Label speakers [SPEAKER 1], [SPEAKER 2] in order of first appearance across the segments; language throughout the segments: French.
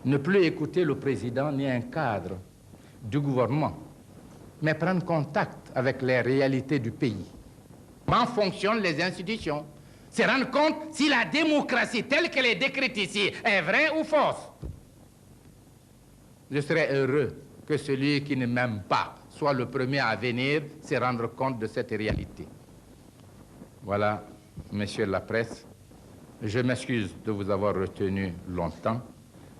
[SPEAKER 1] Ne plus écouter le président ni un cadre du gouvernement, mais prendre contact avec les réalités du pays. Comment fonctionnent les institutions? Se rendre compte si la démocratie telle qu'elle est décrite ici est vraie ou fausse. Je serais heureux que celui qui ne m'aime pas soit le premier à venir se rendre compte de cette réalité. Voilà, messieurs de la presse, je m'excuse de vous avoir retenu longtemps,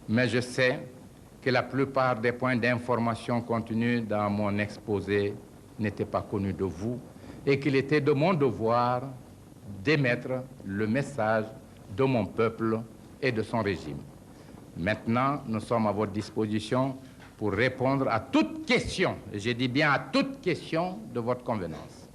[SPEAKER 1] mais je sais que la plupart des points d'information contenus dans mon exposé n'étaient pas connus de vous et qu'il était de mon devoir d'émettre le message de mon peuple et de son régime. Maintenant, nous sommes à votre disposition pour répondre à toute question, et je dis bien à toute question de votre convenance.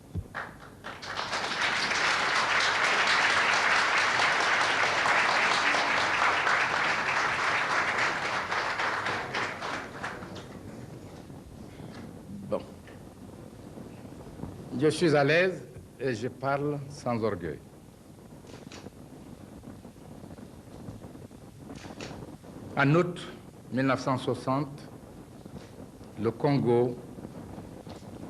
[SPEAKER 1] Bon. Je suis à l'aise et je parle sans orgueil. En août 1960, le Congo,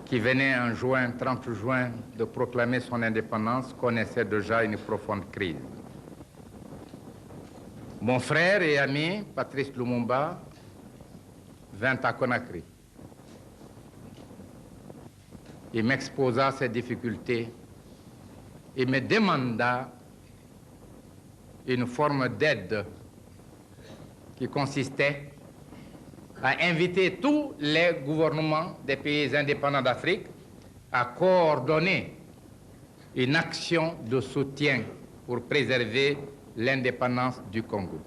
[SPEAKER 1] qui venait en juin, 30 juin, de proclamer son indépendance, connaissait déjà une profonde crise. Mon frère et ami, Patrice Lumumba, vint à Conakry. Il m'exposa ses difficultés et me demanda une forme d'aide qui consistait à inviter tous les gouvernements des pays indépendants d'Afrique à coordonner une action de soutien pour préserver l'indépendance du Congo.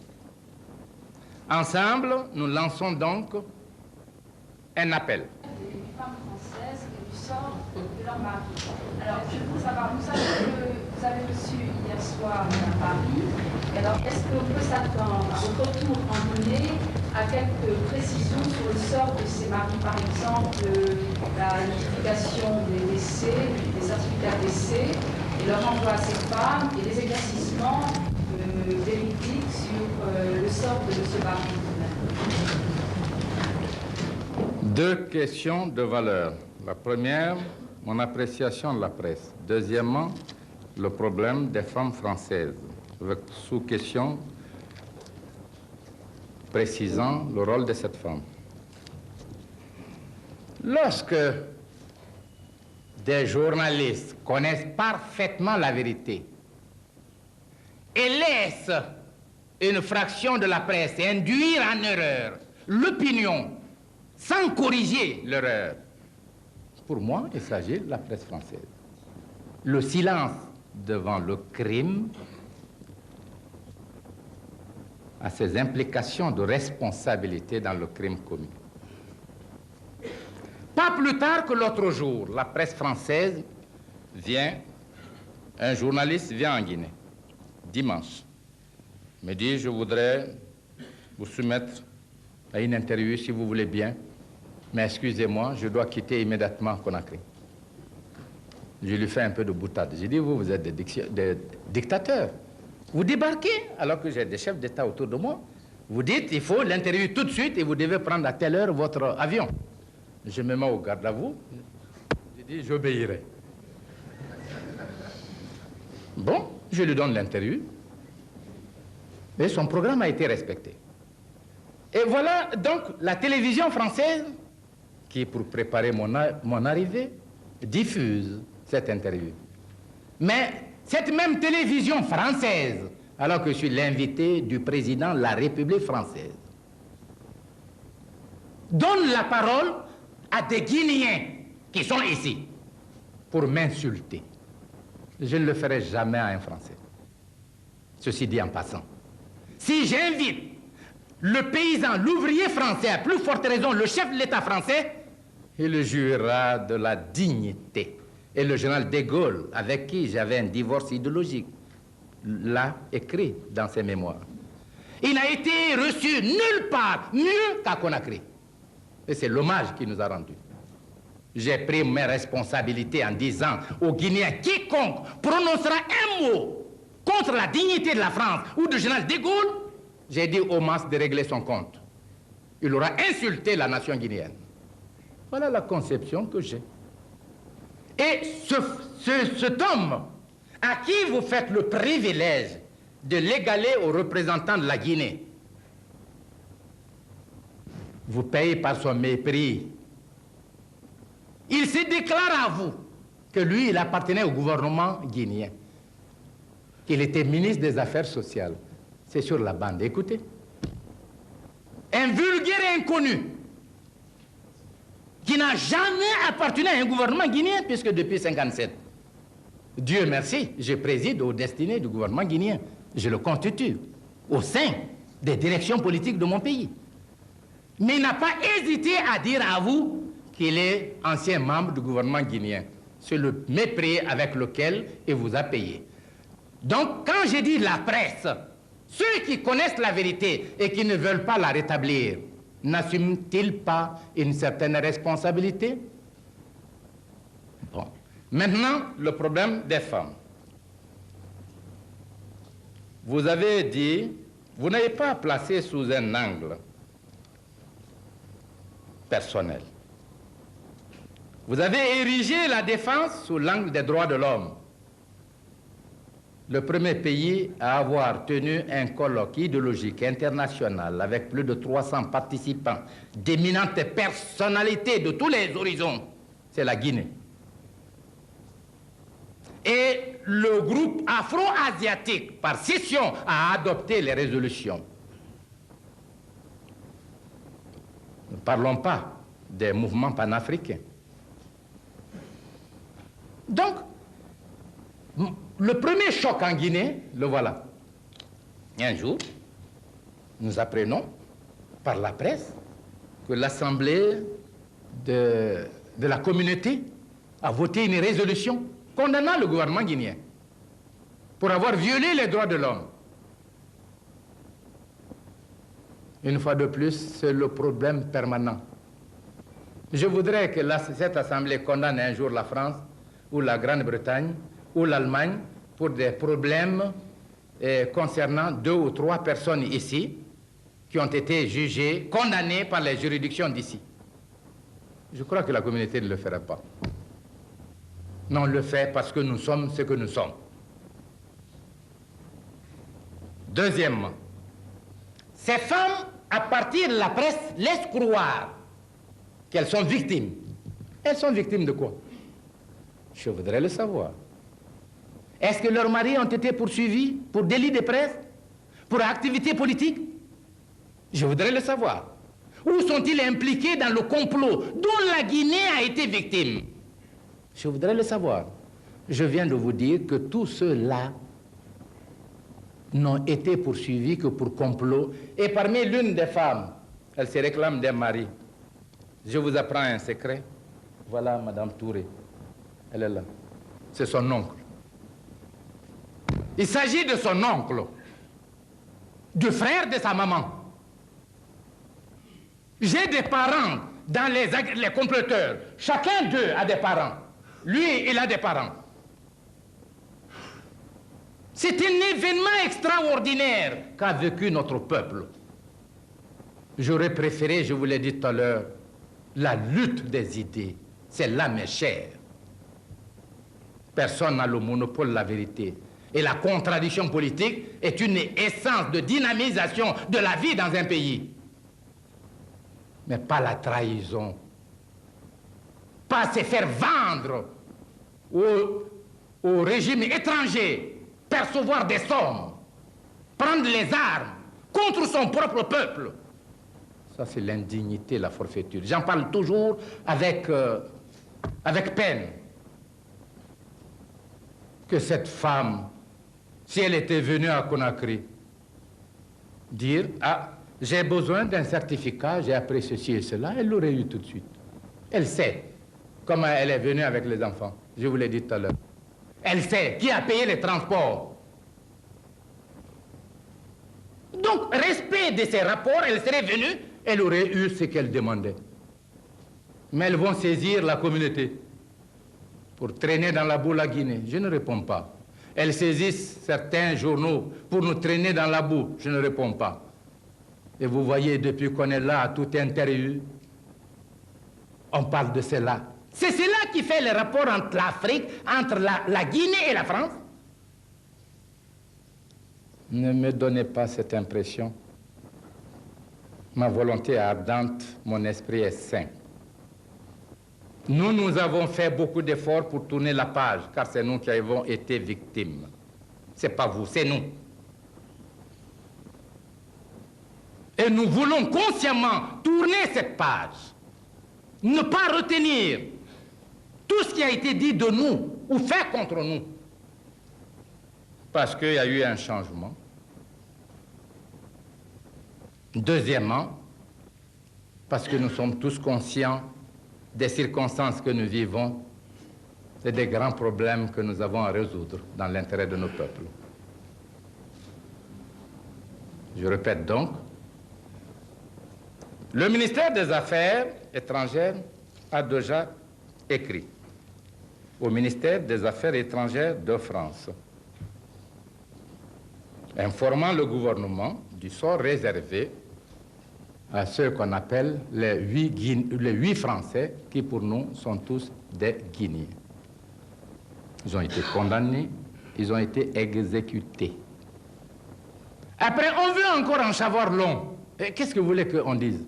[SPEAKER 1] Ensemble, nous lançons donc un appel.
[SPEAKER 2] Des femmes françaises et du sort de leur mari. Alors, je veux savoir, nous savons que vous avez reçu hier soir à Paris. Alors, est-ce qu'on peut s'attendre au retour en Guinée à quelques précisions sur le sort de ces maris, par exemple la notification des décès, des certificats de décès, et leur envoi à ces femmes, et les éclaircissements véridiques sur le sort de ce mari?
[SPEAKER 1] Deux questions de valeur. La première, mon appréciation de la presse. Deuxièmement, le problème des femmes françaises, avec sous-question précisant le rôle de cette femme. Lorsque des journalistes connaissent parfaitement la vérité et laissent une fraction de la presse induire en erreur l'opinion sans corriger l'erreur, pour moi, il s'agit de la presse française. Le silence devant le crime a ses implications de responsabilité dans le crime commis. Pas plus tard que l'autre jour, la presse française vient, un journaliste vient en Guinée, dimanche, me dit, je voudrais vous soumettre à une interview si vous voulez bien, mais excusez-moi, je dois quitter immédiatement Conakry. Je lui fais un peu de boutade. J'ai dit, vous êtes des dictateurs. Vous débarquez alors que j'ai des chefs d'État autour de moi. Vous dites, il faut l'interview tout de suite et vous devez prendre à telle heure votre avion. Je me mets au garde à vous. J'ai dit, j'obéirai. Bon, je lui donne l'interview. Et son programme a été respecté. Et voilà donc la télévision française qui, pour préparer mon arrivée, diffuse cette interview. Mais cette même télévision française, alors que je suis l'invité du président de la République française, donne la parole à des Guinéens qui sont ici pour m'insulter. Je ne le ferai jamais à un Français. Ceci dit en passant. Si j'invite le paysan, l'ouvrier français, à plus forte raison le chef de l'État français, il jouira de la dignité. Et le général de Gaulle, avec qui j'avais un divorce idéologique, l'a écrit dans ses mémoires. Il n'a été reçu nulle part mieux qu'à Conakry. Et c'est l'hommage qu'il nous a rendu. J'ai pris mes responsabilités en disant aux Guinéens, quiconque prononcera un mot contre la dignité de la France ou du général de Gaulle, j'ai dit au mas de régler son compte. il aura insulté la nation guinéenne. Voilà la conception que j'ai. Et cet homme à qui vous faites le privilège de l'égaler aux représentants de la Guinée, vous payez par son mépris. Il se déclare à vous que lui, il appartenait au gouvernement guinéen, qu'il était ministre des Affaires sociales. C'est sur la bande, écoutez. Un vulgaire inconnu qui n'a jamais appartenu à un gouvernement guinéen, puisque depuis 1957, Dieu merci, je préside aux destinées du gouvernement guinéen. Je le constitue au sein des directions politiques de mon pays. Mais il n'a pas hésité à dire à vous qu'il est ancien membre du gouvernement guinéen. C'est le mépris avec lequel il vous a payé. Donc, quand j'ai dit la presse, ceux qui connaissent la vérité et qui ne veulent pas la rétablir, n'assument-ils pas une certaine responsabilité? Bon. Maintenant, le problème des femmes. Vous avez dit, vous n'avez pas placé sous un angle personnel. Vous avez érigé la défense sous l'angle des droits de l'homme. Le premier pays à avoir tenu un colloque idéologique international avec plus de 300 participants, d'éminentes personnalités de tous les horizons, c'est la Guinée. Et le groupe afro-asiatique, par scission, a adopté les résolutions. Ne parlons pas des mouvements panafricains. Donc, le premier choc en Guinée, le voilà. Un jour, nous apprenons par la presse que l'Assemblée de la communauté a voté une résolution condamnant le gouvernement guinéen pour avoir violé les droits de l'homme. Une fois de plus, c'est le problème permanent. Je voudrais que cette Assemblée condamne un jour la France ou la Grande-Bretagne ou l'Allemagne pour des problèmes concernant 2 ou 3 personnes ici qui ont été jugées, condamnées par les juridictions d'ici. Je crois que la communauté ne le fera pas. Non, on le fait parce que nous sommes ce que nous sommes. Deuxièmement, ces femmes, à partir de la presse, laissent croire qu'elles sont victimes. Elles sont victimes de quoi? Je voudrais le savoir. Est-ce que leurs maris ont été poursuivis pour délit de presse, pour activité politique? Je voudrais le savoir. Où sont-ils impliqués dans le complot dont la Guinée a été victime? Je voudrais le savoir. Je viens de vous dire que tous ceux-là n'ont été poursuivis que pour complot. Et parmi l'une des femmes, elle se réclame d'un mari. Je vous apprends un secret. Voilà Madame Touré. Elle est là. C'est son oncle. Il s'agit de son oncle, du frère de sa maman. J'ai des parents dans les comploteurs. Chacun d'eux a des parents. Lui, il a des parents. C'est un événement extraordinaire qu'a vécu notre peuple. J'aurais préféré, je vous l'ai dit tout à l'heure, la lutte des idées. C'est l'âme chère. Personne n'a le monopole de la vérité. Et la contradiction politique est une essence de dynamisation de la vie dans un pays. Mais pas la trahison. Pas se faire vendre au régime étranger, percevoir des sommes, prendre les armes contre son propre peuple. Ça, c'est l'indignité, la forfaiture. J'en parle toujours avec peine. Que cette femme, si elle était venue à Conakry, dire « Ah, j'ai besoin d'un certificat, j'ai appris ceci et cela », elle l'aurait eu tout de suite. Elle sait comment elle est venue avec les enfants. Je vous l'ai dit tout à l'heure. Elle sait qui a payé les transports. Donc, respect de ces rapports, elle serait venue, elle aurait eu ce qu'elle demandait. Mais elles vont saisir la communauté pour traîner dans la boue la Guinée. Je ne réponds pas. Elles saisissent certains journaux pour nous traîner dans la boue. Je ne réponds pas. Et vous voyez, depuis qu'on est là, à toute interview, on parle de cela. C'est cela qui fait le rapport entre l'Afrique, entre la Guinée et la France. Ne me donnez pas cette impression. Ma volonté est ardente, mon esprit est sain. Nous avons fait beaucoup d'efforts pour tourner la page, car c'est nous qui avons été victimes. Ce n'est pas vous, c'est nous. Et nous voulons consciemment tourner cette page. Ne pas retenir tout ce qui a été dit de nous ou fait contre nous. Parce qu'il y a eu un changement. Deuxièmement, parce que nous sommes tous conscients des circonstances que nous vivons et des grands problèmes que nous avons à résoudre dans l'intérêt de nos peuples. Je répète donc, le ministère des Affaires étrangères a déjà écrit au ministère des Affaires étrangères de France, informant le gouvernement du sort réservé à ceux qu'on appelle les 8 Français qui pour nous sont tous des Guinéens. Ils ont été condamnés, ils ont été exécutés. Après, on veut encore en savoir long. Qu'est-ce que vous voulez qu'on dise?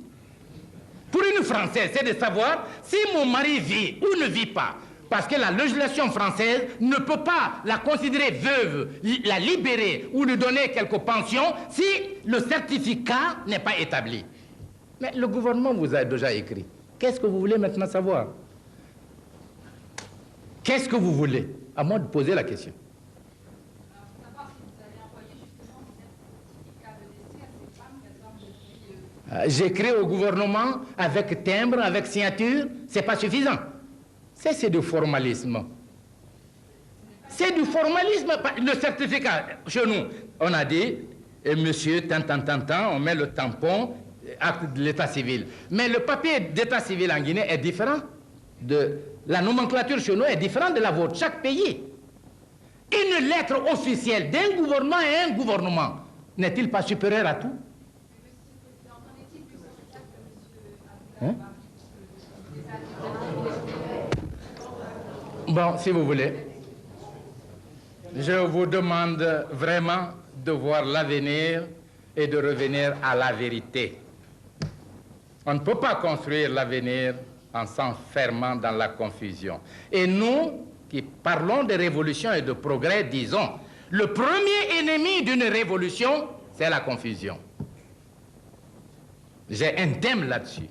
[SPEAKER 1] Pour une Française, c'est de savoir si mon mari vit ou ne vit pas. Parce que la législation française ne peut pas la considérer veuve, la libérer ou lui donner quelques pensions si le certificat n'est pas établi. Mais le gouvernement vous a déjà écrit. Qu'est-ce que vous voulez maintenant savoir? Qu'est-ce que vous voulez? À moi de poser la question. J'écris au gouvernement avec timbre, avec signature, c'est pas suffisant. C'est du formalisme. C'est du formalisme. Le certificat, chez nous, on a dit, et monsieur, tant, on met le tampon, acte de l'état civil. Mais le papier d'état civil en Guinée est différent. La nomenclature chez nous est différente de la vôtre, chaque pays. Une lettre officielle d'un gouvernement à un gouvernement n'est-il pas supérieur à tout? Hein? Bon, si vous voulez, je vous demande vraiment de voir l'avenir et de revenir à la vérité. On ne peut pas construire l'avenir en s'enfermant dans la confusion. Et nous, qui parlons de révolution et de progrès, disons, le premier ennemi d'une révolution, c'est la confusion. J'ai un thème là-dessus.